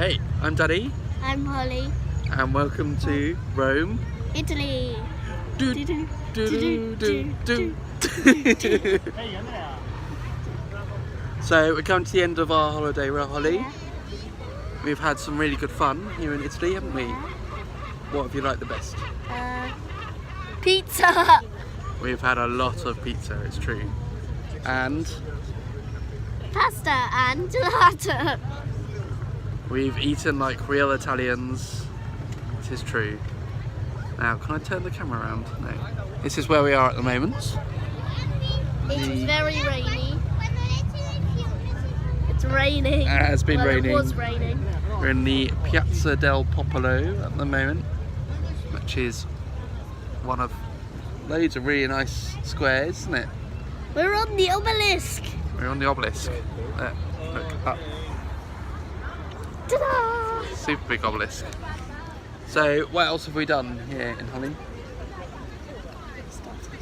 Hey, I'm Daddy. I'm Holly. And welcome to Rome, Italy. Do, Do, do, do, do, do, do. So we're coming to the end of our holiday, right, Holly? Yeah. We've had some really good fun here in Italy, haven't we? Yeah. What have you liked the best? Pizza. We've had a lot of pizza, it's true. And Pasta and gelato. we've eaten like real Italians. This is true. Now, can I turn the camera around? No. This is where we are at the moment. It is very rainy. It's raining. It has been raining. It was raining. We're in the Piazza del Popolo at the moment, which is one of loads of really nice squares, isn't it? We're on the obelisk. We're on the obelisk. There, look up. Ta-da! Super big obelisk. So, what else have we done here in Holly?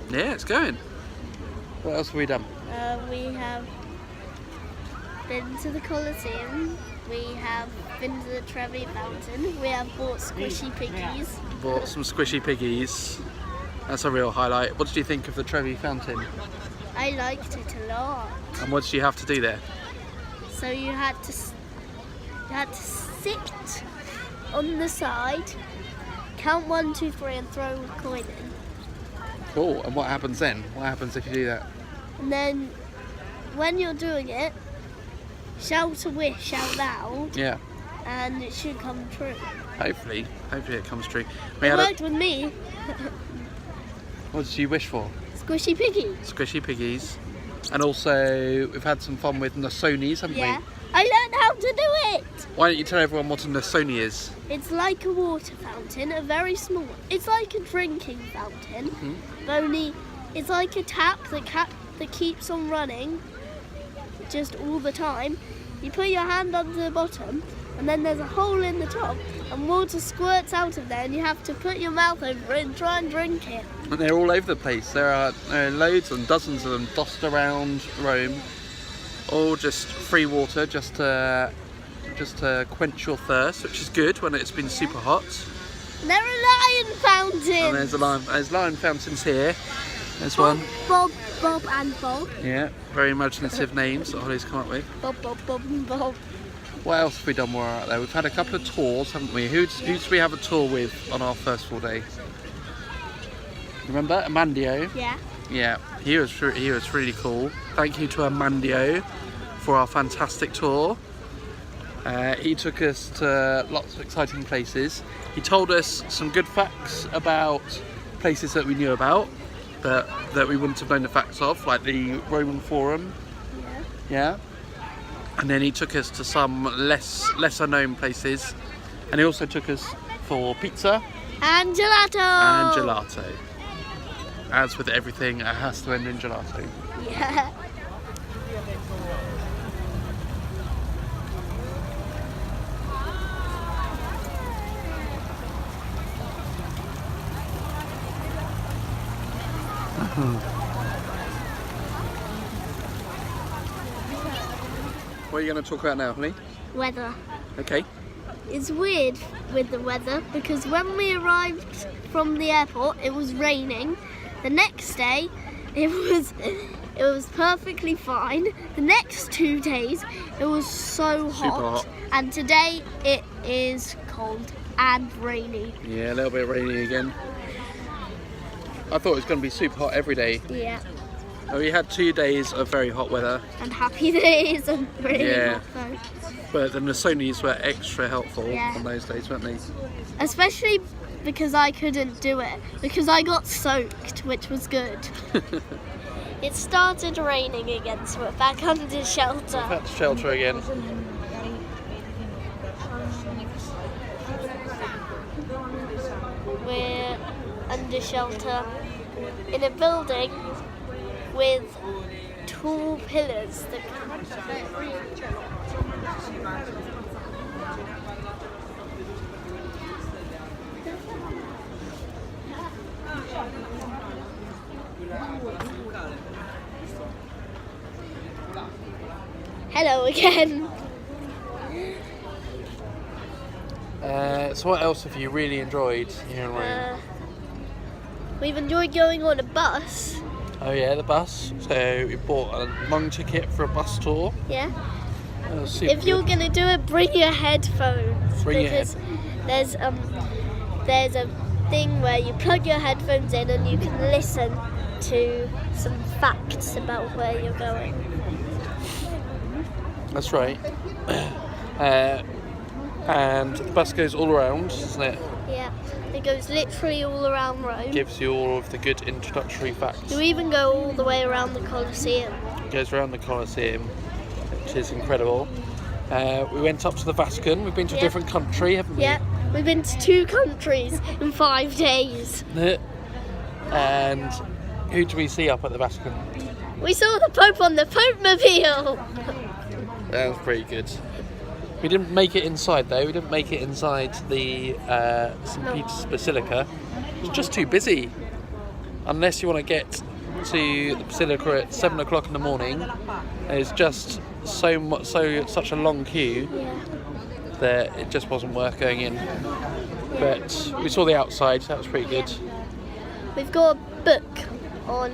Yeah, it's going. What else have we done? We have been to the Colosseum. We have been to the Trevi fountain. We have bought squishy piggies. Bought some squishy piggies. That's a real highlight. What did you think of the Trevi fountain? I liked it a lot. And what did you have to do there? So you had to sit on the side, count 1, 2, 3, and throw a coin in. Cool. And what happens then? What happens if you do that? And then, when you're doing it, shout a wish out loud, Yeah. and it should come true. Hopefully it comes true. It worked with me. What did you wish for? Squishy piggy. Squishy piggies. And also, we've had some fun with Nassonis, haven't Yeah. we? I learned how to do it. Why don't you tell everyone what a Nassoni is? It's like a water fountain, a very small one. It's like a drinking fountain, but only it's like a tap that keeps on running just all the time. You put your hand under the bottom, and then there's a hole in the top, and water squirts out of there, and you have to put your mouth over it and try and drink it. And they're all over the place. There are loads and dozens of them dotted around Rome. All just free water, just to quench your thirst, which is good when it's been super hot. And there are lion fountains. And there's lion fountains here. There's one. Bob, and Bob. Yeah, very imaginative names that Holly's come up with. Bob, and Bob. What else have we done while we're out there? We've had a couple of tours, haven't we? Who did we have a tour with on our first full day? Remember Amandio? Yeah. Yeah, he was really cool. Thank you to Amandio for our fantastic tour. He took us to lots of exciting places. He told us some good facts about places that we knew about, that we wouldn't have known the facts of, like the Roman Forum. Yeah. And then he took us to some lesser known places. And he also took us for pizza. And gelato. As with everything, it has to end in gelato. Yeah. What are you going to talk about now, Holly? Weather. Okay. It's weird with the weather because when we arrived from the airport, it was raining. The next day, it was perfectly fine. The next 2 days, it was so hot. Super hot. And today, it is cold and rainy. Yeah, a little bit rainy again. I thought it was going to be super hot every day. Yeah. We had 2 days of very hot weather. And happy days and really hot though. But the Nassonis were extra helpful on those days, weren't they? Especially because I couldn't do it. Because I got soaked, which was good. It started raining again, so we're back under shelter. We're back to shelter again. We're under shelter in a building with tall pillars that Hello again. So what else have you really enjoyed here in Rome? We've enjoyed going on a bus. Oh yeah, the bus. So we bought a long ticket for a bus tour. Yeah. If you're gonna do it, bring your headphones. There's a thing where you plug your headphones in and you can listen to some facts about where you're going. That's right. And the bus goes all around, doesn't it? Yeah, it goes literally all around Rome. Gives you all of the good introductory facts. You even go all the way around the Colosseum. It goes around the Colosseum, which is incredible. We went up to the Vatican. We've been to a different country, haven't we? Yeah, we've been to 2 countries in 5 days. And who do we see up at the Vatican? We saw the Pope on the Pope-mobile. That was pretty good. We didn't make it inside though. We didn't make it inside the St. Peter's Basilica. It was just too busy. Unless you want to get to the Basilica at 7 o'clock in the morning, there's just such a long queue that it just wasn't worth going in. But we saw the outside, so that was pretty good. We've got a book on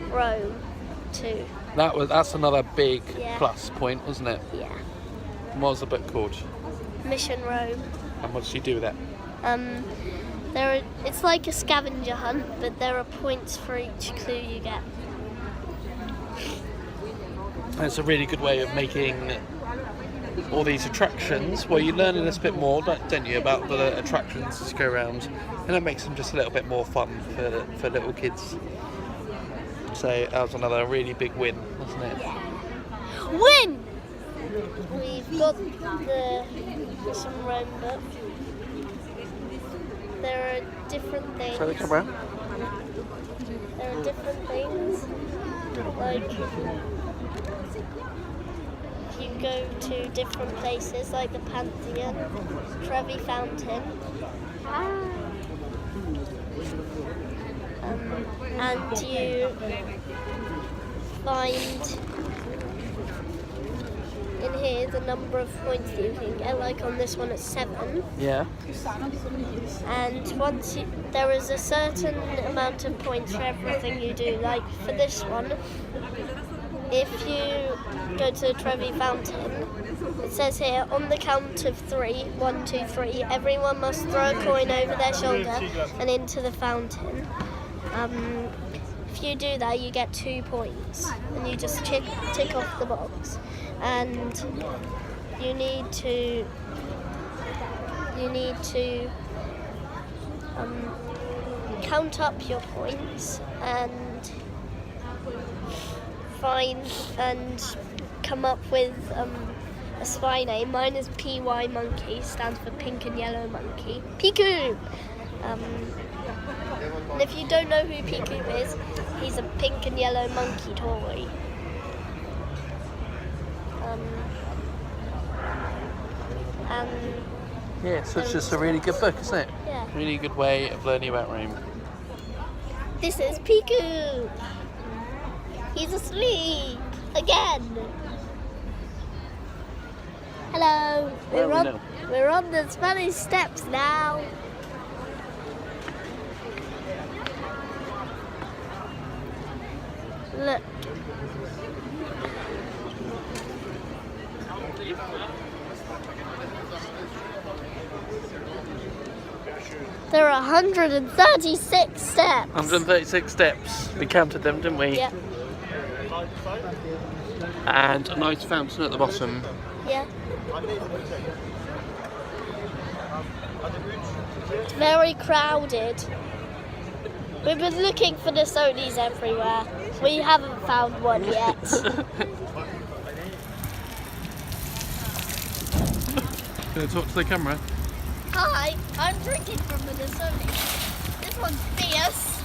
Rome too. That's another big plus point, wasn't it? Yeah. And what was the book called? Mission Rome. And what did you do with it? It's like a scavenger hunt, but there are points for each clue you get. It's a really good way of making all these attractions. Well, you learn a little bit more, don't you, about the attractions as you go around, and it makes them just a little bit more fun for little kids. So that was another really big win, wasn't it? Win! We've got the Mission Rome book. There are different things. Show the camera. There are different things, like you go to different places, like the Pantheon, Trevi Fountain, and you find in here the number of points that you can get. Like on this one, it's 7. Yeah. And once there is a certain amount of points for everything you do. Like for this one, if you go to the Trevi Fountain, it says here, on the count of 3, 1, 2, 3, everyone must throw a coin over their shoulder and into the fountain. If you do that, you get 2 points, and you just tick off the box. And you need to count up your points and find and come up with a spy name. Mine is PY Monkey, stands for Pink and Yellow Monkey. Piku! And if you don't know who Piku is, he's a pink and yellow monkey toy. Yeah, so it's just a really good book, isn't it? Yeah. Really good way of learning about Rome. This is Piku. He's asleep again. Hello. We're on the Spanish Steps now. Look. There are 136 steps. 136 steps. We counted them, didn't we? Yeah. And a nice fountain at the bottom. Yeah. It's very crowded. We've been looking for the Sonys everywhere. We haven't found one yet. Can I talk to the camera? Hi, I'm drinking from the Sony. This one's fierce.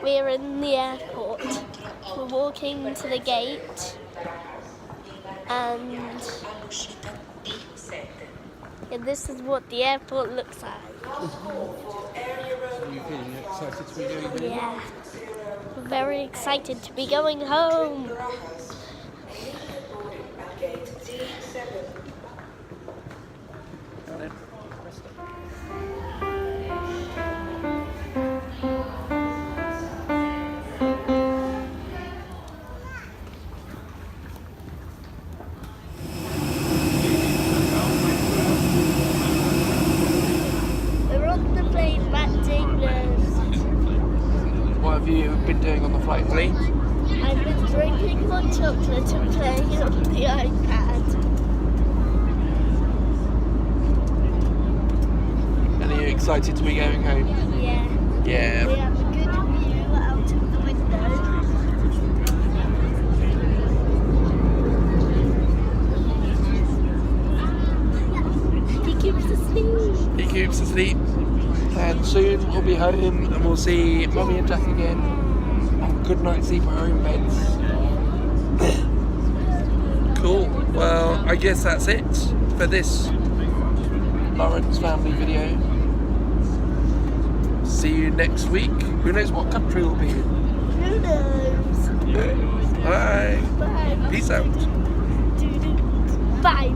We're in the airport. We're walking to the gate, and this is what the airport looks like. Are you feeling excited to be going here? Yeah, we're very excited to be going home. Gate D7. We're on the plane back to England. What have you been doing on the flight, Lee? I've been drinking hot chocolate and playing on the iPad. And are you excited to be going home? Yeah. We Yeah. have a good view out of the window. He keeps asleep. He keeps asleep. And soon we'll be home and we'll see Mummy and Jack again. Have a good night's sleep at our own beds. Cool. Well, I guess that's it for this Lawrence family video. See you next week. Who knows what country we'll be in. Who knows? Bye. Bye. Peace out. Bye.